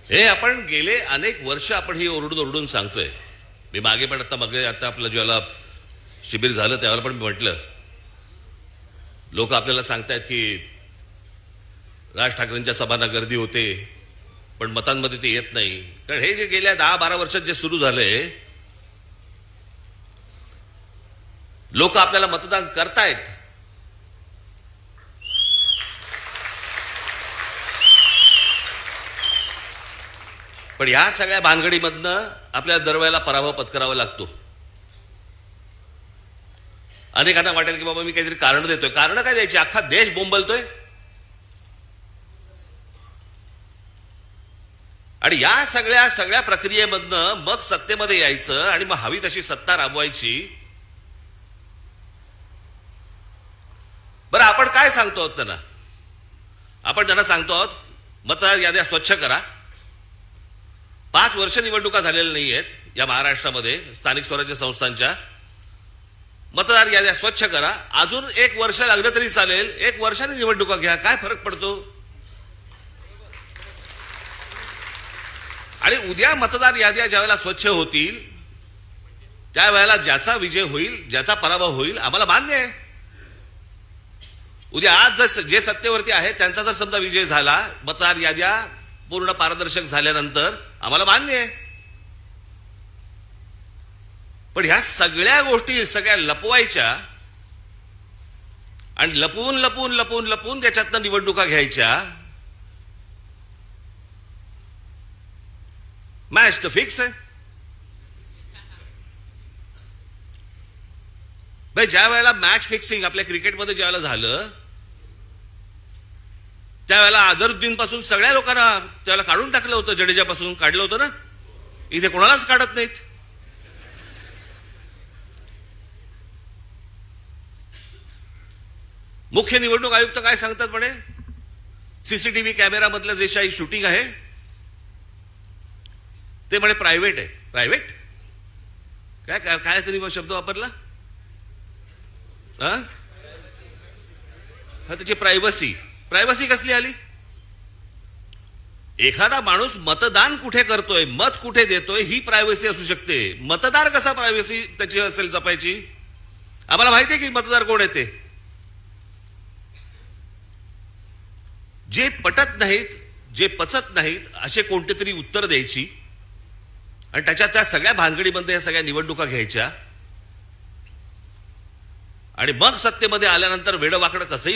हे आपण गेले अनेक वर्ष आपण ही ओरडून ओरडून सांगतोय. मी मागे पण आता आपलं ज्याला शिबिर झालं त्यावेळेला पण मी म्हटलं, लोक आपल्याला सांगतायत की राज ठाकरेंच्या सभांना गर्दी होते पण मतांमध्ये ते येत नाही. कारण हे जे गेल्या 10-12 वर्षात जे सुरू झालंय, लोक आपल्याला मतदान करतायत, पण या सगळ्या भानगडीमधनं आपल्याला दरवेळेला पराभव पत्करावा लागतो. अनेकांना वाटेल की बाबा मी काहीतरी कारण देतोय. कारण काय द्यायची? अख्खा देश बोंबलतोय. आणि या सगळ्या प्रक्रियेमधनं मग सत्तेमध्ये यायचं आणि मग हवी तशी सत्ता राबवायची. बरं, आपण काय सांगतो आहोत त्यांना? आपण त्यांना सांगतो आहोत मतदार याद्या स्वच्छ करा. 5 वर्ष निवडणुका झालेल्या नाहीयेत या महाराष्ट्रामध्ये स्थानिक स्वराज्य संस्थांच्या. मतदार याद्या स्वच्छ करा. अजून 1 वर्ष लागलं तरी चालेल. 1 वर्षाने निवडणुका घ्या, काय फरक पडतो? आणि उद्या मतदार याद्या ज्यावेळेला स्वच्छ होतील त्यावेळेला ज्याचा विजय होईल, ज्याचा पराभव होईल, आम्हाला मान्य आहे. उद्या आज जे सत्तेवरती आहेत त्यांचा जर समजा विजय झाला, मतदार याद्या पूर्ण पारदर्शक झाल्यानंतर, आम्हाला मान्य आहे. पण ह्या सगळ्या गोष्टी सगळ्या लपवायच्या आणि लपवून लपवून लपवून लपवून त्याच्यातनं निवडणुका घ्यायच्या. मॅच तर फिक्स आहे भाई. ज्या वेळेला मॅच फिक्सिंग आपल्या क्रिकेटमध्ये ज्या वेळेला झालं, त्यावेळेला अझरुद्दीन पासून सगळ्या लोकांना त्याला काढून टाकलं होतं. जडेजापासून काढलं होतं ना. इथे कोणालाच काढत नाहीत. मुख्य निवडणूक आयुक्त काय सांगतात म्हणे, सीसीटीव्ही कॅमेरा मधलं जे काही शूटिंग आहे ते म्हणे प्रायव्हेट आहे. प्रायव्हेट काय काय काय तरी शब्द वापरला हा. त्याची प्रायव्हसी. प्रायव्हसी कसली आली? एखादा माणूस मतदान कुठे करतोय, मत कुठे देतोय, ही प्रायव्हसी असू शकते. मतदार कसा प्रायव्हसी त्याची असेल जपायची? आम्हाला माहिती आहे की मतदार कोण आहे ते. जे पटत नाहीत, जे पचत नाहीत, असे कोणते तरी उत्तर द्यायची आणि त्या सगळ्या भानगडीमध्ये या सगळ्या निवडणुका घ्यायच्या आणि मग सत्तेमध्ये आल्यानंतर वेडवाकडं कसंही